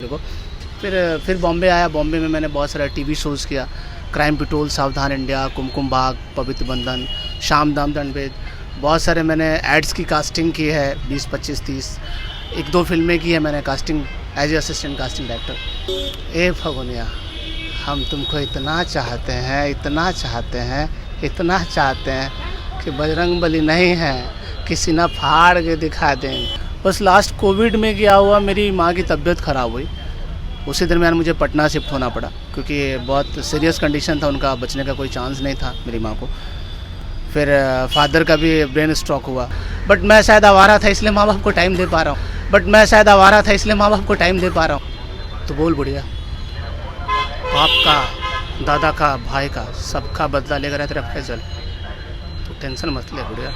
को। फिर बॉम्बे आया। बॉम्बे में मैंने बहुत सारा टीवी शोज़ किया, क्राइम पेट्रोल, सावधान इंडिया, कुमकुम भाग, पवित्र बंधन, शाम दाम दंडभेद। बहुत सारे मैंने एड्स की कास्टिंग की है, 20, 25, 30। 1-2 फिल्में की है मैंने casting, as a assistant casting director. ए फगुनिया, हम तुमको इतना चाहते हैं, इतना चाहते हैं, इतना चाहते हैं कि बजरंगबली नहीं है, किसी ना फाड़ के दिखा दें। बस लास्ट कोविड में क्या हुआ, मेरी माँ की तबीयत ख़राब हुई। उसी दरमियान मुझे पटना शिफ्ट होना पड़ा, क्योंकि बहुत सीरियस कंडीशन था, उनका बचने का कोई चांस नहीं था मेरी माँ को। फिर फादर का भी ब्रेन स्ट्रोक हुआ। बट मैं शायद आवारा था, इसलिए माँ बाप को टाइम दे पा रहा हूँ। तो बोल बुढ़िया, बाप का, दादा का, भाई का, सबका बदला लेकर आया तेरा फैजल। तो टेंशन मत ले बुढ़िया,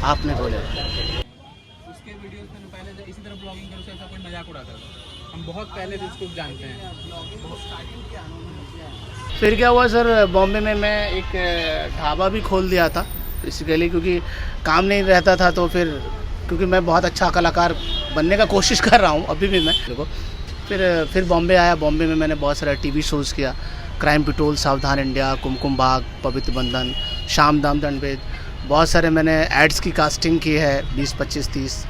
आपने बोले। उसके वीडियोस में पहले इसी तरह ब्लॉगिंग करो से ऐसा कोई मजाक उड़ाता था। हम बहुत पहले से उसको जानते हैं। फिर क्या हुआ सर, बॉम्बे में मैं एक ढाबा भी खोल दिया था बेसिकली, क्योंकि काम नहीं रहता था। तो फिर क्योंकि मैं बहुत अच्छा कलाकार बनने का कोशिश कर रहा हूँ अभी भी मैं, देखो। फिर बॉम्बे आया। बॉम्बे में मैंने बहुत सारा टीवी शोज़ किया, क्राइम पेट्रोल, सावधान इंडिया, कुमकुम भाग, पवित्र बंधन, शाम दाम दंडभेद। बहुत सारे मैंने एड्स की कास्टिंग की है, 20, 25, 30।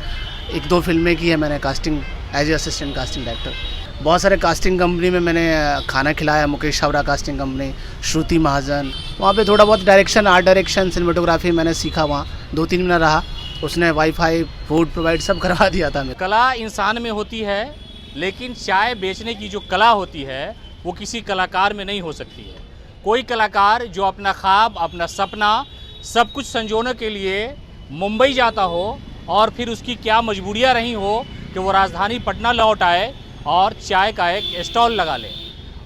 1-2 फिल्में की है मैंने casting, as a assistant casting director. बहुत सारे कास्टिंग कंपनी में मैंने खाना खिलाया, मुकेश छाबड़ा कास्टिंग कंपनी, श्रुति महाजन। वहाँ पे थोड़ा बहुत डायरेक्शन, आर्ट डायरेक्शन, सिनेमेटोग्राफी मैंने सीखा। वहाँ 2-3 महीना रहा। उसने वाईफाई, फूड प्रोवाइड सब करवा दिया था मेरे। कला इंसान में होती है, लेकिन चाय बेचने की जो कला होती है वो किसी कलाकार में नहीं हो सकती है। कोई कलाकार जो अपना ख्वाब, अपना सपना सब कुछ संजोने के लिए मुंबई जाता हो और फिर उसकी क्या मजबूरियां रही हो कि वो राजधानी पटना लौट आए और चाय का एक स्टॉल लगा ले।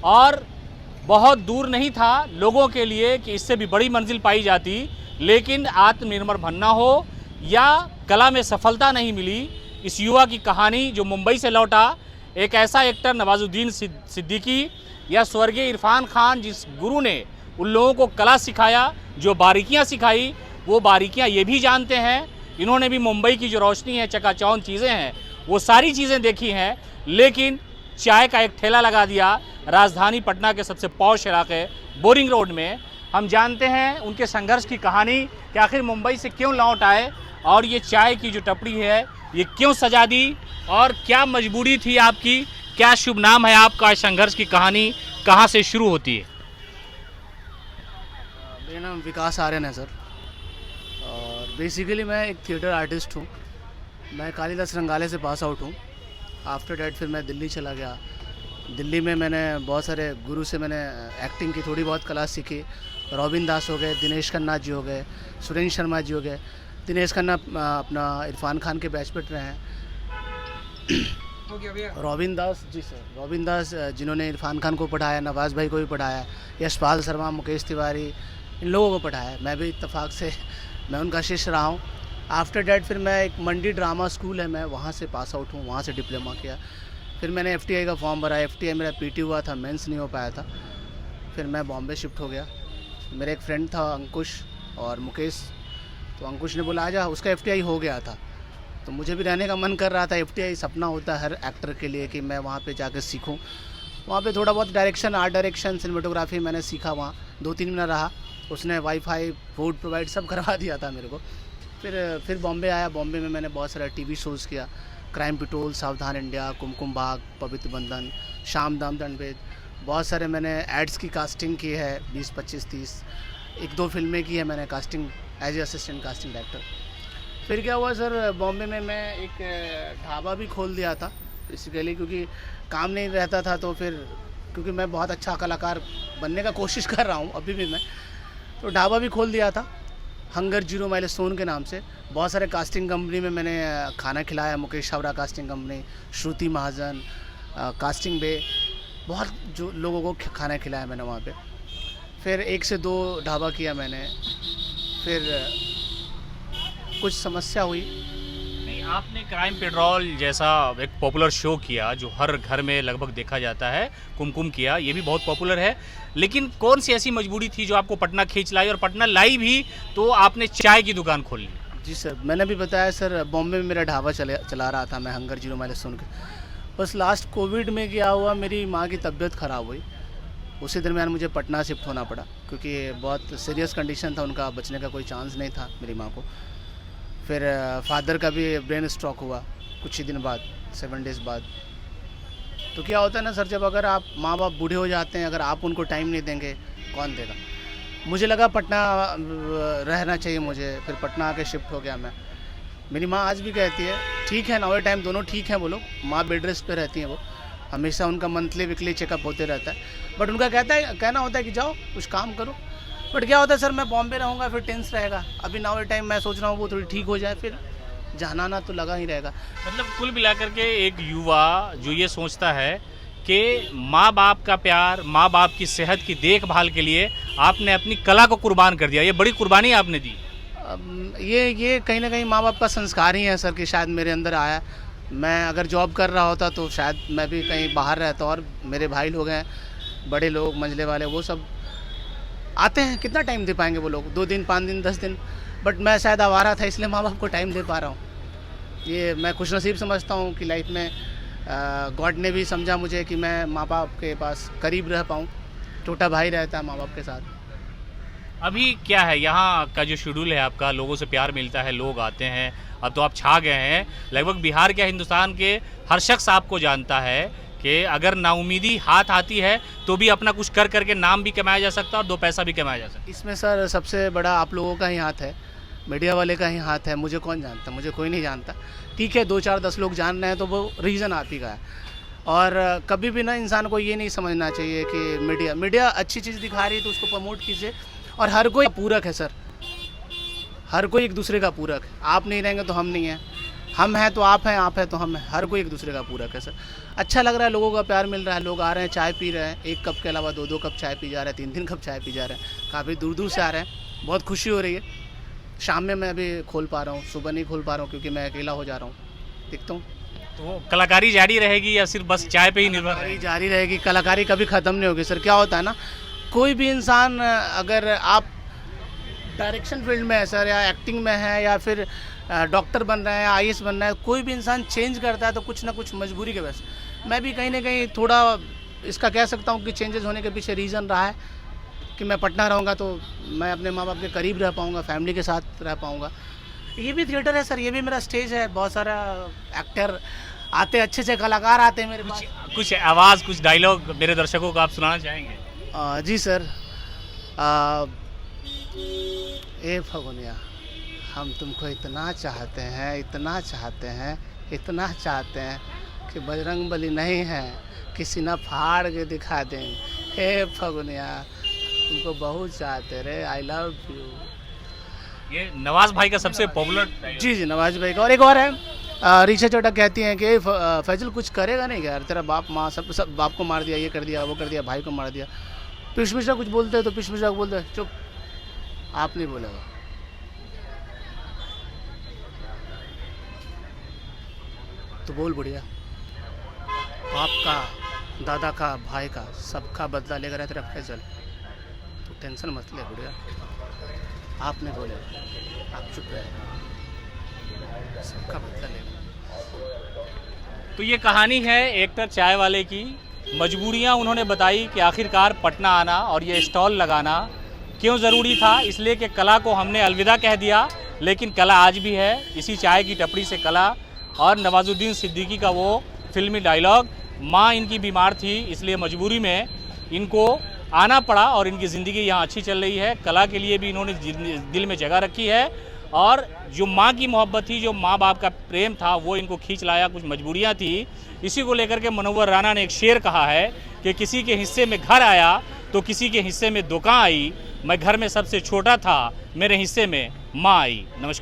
और बहुत दूर नहीं था लोगों के लिए कि इससे भी बड़ी मंजिल पाई जाती, लेकिन आत्मनिर्भर बनना हो या कला में सफलता नहीं मिली। इस युवा की कहानी जो मुंबई से लौटा, एक ऐसा एक्टर नवाजुद्दीन सिद्दीकी या स्वर्गीय इरफान खान, जिस गुरु ने उन लोगों को कला सिखाया, जो बारीकियां सिखाई, वो बारीकियां ये भी जानते हैं। इन्होंने भी मुंबई की जो रोशनी है, चकाचौंध चीज़ें हैं, वो सारी चीज़ें देखी हैं, लेकिन चाय का एक ठेला लगा दिया राजधानी पटना के सबसे पॉश इलाके बोरिंग रोड में। हम जानते हैं उनके संघर्ष की कहानी कि आखिर मुंबई से क्यों लौट आए और ये चाय की जो टपड़ी है ये क्यों सजा दी और क्या मजबूरी थी आपकी, क्या शुभ नाम है आपका, संघर्ष की कहानी कहाँ से शुरू होती है? मेरा नाम विकास आर्यन है सर, और बेसिकली मैं एक थिएटर आर्टिस्ट हूँ। मैं कालिदास रंगाले से पास आउट हूँ। आफ्टर डैट फिर मैं दिल्ली चला गया। दिल्ली में मैंने बहुत सारे गुरु से मैंने एक्टिंग की थोड़ी बहुत कला सीखी। रॉबिन दास हो गए, दिनेश खन्ना जी हो गए, सुरेंद्र शर्मा जी हो गए। दिनेश खन्ना अपना इरफान खान के बैच पे रहे हैं। Robin Das ji sir, robin दास जिन्होंने इरफान खान को पढ़ाया, नवाज़ भाई को भी पढ़ाया, यशपाल शर्मा, मुकेश तिवारी, इन लोगों को पढ़ाया। मैं भी इत्तेफाक से मैं उनका शिष्य रहा हूँ। आफ्टर डैट फिर मैं एक मंडी ड्रामा स्कूल है, मैं वहाँ से पास आउट हूँ, वहाँ से डिप्लोमा किया। फिर मैंने FTI का फॉर्म भरा। FTI मेरा PT हुआ था, मेंस नहीं हो पाया था। फिर मैं बॉम्बे शिफ्ट हो गया। मेरा एक फ्रेंड था अंकुश और मुकेश, तो अंकुश ने बोला आजा, उसका FTI हो गया था, तो मुझे भी रहने का मन कर रहा था। FTI सपना होता है हर एक्टर के लिए कि मैं वहाँ पे जाकर सीखूँ। वहाँ पे थोड़ा बहुत डायरेक्शन, आर्ट डायरेक्शन, सिनेमेटोग्राफी मैंने सीखा। वहाँ 2-3 महीना रहा। उसने वाईफाई, फूड प्रोवाइड सब करवा दिया था मेरे को। फिर बॉम्बे आया। बॉम्बे में मैंने बहुत सारा टीवी शोज़ किया, क्राइम पेट्रोल, सावधान इंडिया, कुमकुम भाग, पवित्र बंधन, शाम दाम दंडभेद। बहुत सारे मैंने एड्स की कास्टिंग की है, 20, 25, 30। 1-2 फिल्में की है मैंने casting, as a assistant casting director. फिर क्या हुआ सर, बॉम्बे में मैं एक ढाबा भी खोल दिया था बेसिकली, क्योंकि काम नहीं रहता था। तो फिर क्योंकि मैं बहुत अच्छा कलाकार बनने का कोशिश कर रहा हूँ अभी भी मैं, तो ढाबा भी खोल दिया था हंगर 0 माइलस्टोन के नाम से। बहुत सारे कास्टिंग कंपनी में मैंने खाना खिलाया, मुकेश छाबड़ा कास्टिंग कंपनी, श्रुति महाजन कास्टिंग बे, बहुत जो लोगों को खाना खिलाया मैंने वहाँ पे। फिर 1 से 2 ढाबा किया मैंने। फिर कुछ समस्या हुई। नहीं, आपने क्राइम पेट्रोल जैसा एक पॉपुलर शो किया जो हर घर में लगभग देखा जाता है, कुमकुम किया, ये भी बहुत पॉपुलर है, लेकिन कौन सी ऐसी मजबूरी थी जो आपको पटना खींच लाई, और पटना लाई भी तो आपने चाय की दुकान खोल ली? जी सर, मैंने भी बताया सर, बॉम्बे में मेरा ढाबा चला रहा था मैं, हंगर 0 माइलस्टोन के। बस लास्ट कोविड में क्या हुआ, मेरी माँ की तबीयत ख़राब हुई, उसी दरमियान मुझे पटना शिफ्ट होना पड़ा क्योंकि बहुत सीरियस कंडीशन था, उनका बचने का कोई चांस नहीं था मेरी माँ को। फिर फादर का भी ब्रेन स्ट्रोक हुआ कुछ ही दिन बाद, 7 डेज़ बाद। तो क्या होता है ना सर, जब अगर आप माँ बाप बूढ़े हो जाते हैं, अगर आप उनको टाइम नहीं देंगे कौन देगा। मुझे लगा पटना रहना चाहिए मुझे, फिर पटना आके शिफ्ट हो गया मैं। मेरी माँ आज भी कहती है ठीक है, नाउ टाइम दोनों ठीक हैं वो लोग, माँ बेड रेस्ट पे रहती हैं वो, हमेशा उनका मंथली वीकली चेकअप होते रहता है। बट उनका कहना होता है कि जाओ कुछ काम करो। बट क्या होता है सर, मैं बॉम्बे रहूँगा फिर टेंस रहेगा। अभी नाउ टाइम मैं सोच रहा हूँ वो थोड़ी ठीक हो जाए, फिर जाना आना तो लगा ही रहेगा। मतलब कुल मिलाकर के एक युवा जो ये सोचता है कि माँ बाप का प्यार, माँ बाप की सेहत की देखभाल के लिए आपने अपनी कला को कुर्बान कर दिया, ये बड़ी कुर्बानी आपने दी। ये कहीं ना कहीं माँ बाप का संस्कार ही है सर कि शायद मेरे अंदर आया। मैं अगर जॉब कर रहा होता तो शायद मैं भी कहीं बाहर रहता, और मेरे भाई लोग हैं बड़े लोग मंझले वाले, वो सब आते हैं, कितना टाइम दे पाएंगे वो लोग, 2 दिन 5 दिन 10 दिन। बट मैं शायद आवारा था इसलिए माँ बाप को टाइम दे पा रहा हूँ। ये मैं खुशनसीब समझता हूँ कि लाइफ में गॉड ने भी समझा मुझे कि मैं माँ बाप के पास करीब रह पाऊँ। छोटा भाई रहता है माँ बाप के साथ। अभी क्या है यहाँ का जो शेड्यूल है आपका, लोगों से प्यार मिलता है, लोग आते हैं, अब तो आप छा गए हैं, लगभग बिहार क्या हिंदुस्तान के हर शख्स आपको जानता है कि अगर नाउमीदी हाथ आती है तो भी अपना कुछ कर करके नाम भी कमाया जा सकता है और 2 पैसा भी कमाया जा सकता है। इसमें सर सबसे बड़ा आप लोगों का ही हाथ है, मीडिया वाले का ही हाथ है। मुझे कौन जानता, मुझे कोई नहीं जानता। ठीक है 2 4 10 लोग जान रहे हैं तो वो रीज़न आप ही का है। और कभी भी ना इंसान को ये नहीं समझना चाहिए कि मीडिया अच्छी चीज़ दिखा रही है तो उसको प्रमोट कीजिए। और हर कोई पूरक है सर, हर कोई एक दूसरे का पूरक है। आप नहीं रहेंगे तो हम नहीं हैं, हम हैं तो आप हैं, आप हैं तो हम हैं, हर कोई एक दूसरे का पूरक है सर। अच्छा लग रहा है, लोगों का प्यार मिल रहा है, लोग आ रहे हैं, चाय पी रहे हैं, 1 कप के अलावा 2 कप चाय पी जा रहे हैं, 3 कप चाय पी जा रहे हैं, काफ़ी दूर दूर से आ रहे हैं, बहुत खुशी हो रही है। शाम में मैं अभी खोल पा रहा हूँ, सुबह नहीं खोल पा रहा हूँ क्योंकि मैं अकेला हो जा रहा हूँ। दिखता हूँ तो कलाकारी जारी रहेगी या सिर्फ बस चाय पे ही निर्भर रहेगी? जारी रहेगी, कलाकारी कभी ख़त्म नहीं होगी सर। क्या होता है ना, कोई भी इंसान अगर आप डायरेक्शन फील्ड में है सर, या एक्टिंग में है, या फिर डॉक्टर बन रहे हैं, IAS बन रहा है, कोई भी इंसान चेंज करता है तो कुछ ना कुछ मजबूरी के वजह से। मैं भी कहीं ना कहीं थोड़ा इसका कह सकता हूँ कि चेंजेस होने के पीछे रीज़न रहा है कि मैं पटना रहूँगा तो मैं अपने माँ बाप के करीब रह पाऊँगा, फैमिली के साथ रह पाऊँगा। ये भी थिएटर है सर, ये भी मेरा स्टेज है, बहुत सारा एक्टर आते, अच्छे से कलाकार आते हैं मेरे पास। कुछ आवाज़, कुछ डायलॉग मेरे दर्शकों को आप सुनाना चाहेंगे? जी सर। ए फगुनिया, हम तुमको इतना चाहते हैं, इतना चाहते हैं, इतना चाहते हैं कि बजरंग बली नहीं है, किसी ना फाड़ के दिखा दें। हे फगुनिया, तुमको बहुत चाहते रे, आई लव यू। ये नवाज भाई का सबसे पॉपुलर। जी नवाज भाई का। और एक और है, ऋचा चोटा कहती हैं कि फैजल कुछ करेगा नहीं क्या यार, तेरा बाप माँ सब बाप को मार दिया, ये कर दिया, वो कर दिया, भाई को मार दिया। पीयूष मिश्रा कुछ बोलते हैं तो पीयूष मिश्रा को बोलते हैं चुप, आप नहीं बोलेगा। तो बोल बुढ़िया, बाप का, दादा का, भाई का, सबका बदला लेकर है तेरा फैजल, तो टेंशन मत ले बुढ़िया, आप नहीं बोलेगा, आप चुप रहे, सबका बदला लेगा। तो ये कहानी है एक्टर चाय वाले की। मजबूरियां उन्होंने बताई कि आखिरकार पटना आना और ये स्टॉल लगाना क्यों ज़रूरी था, इसलिए कि कला को हमने अलविदा कह दिया, लेकिन कला आज भी है। इसी चाय की टपरी से कला। और नवाजुद्दीन सिद्दीकी का वो फिल्मी डायलॉग, माँ इनकी बीमार थी इसलिए मजबूरी में इनको आना पड़ा और इनकी ज़िंदगी यहाँ अच्छी चल रही है। कला के लिए भी इन्होंने दिल में जगह रखी है, और जो माँ की मोहब्बत थी, जो माँ बाप का प्रेम था, वो इनको खींच लाया। कुछ मजबूरियाँ थी, इसी को लेकर के मनोवर राणा ने एक शेर कहा है कि किसी के हिस्से में घर आया तो किसी के हिस्से में दुकान आई, मैं घर में सबसे छोटा था, मेरे हिस्से में माँ आई। नमस्कार।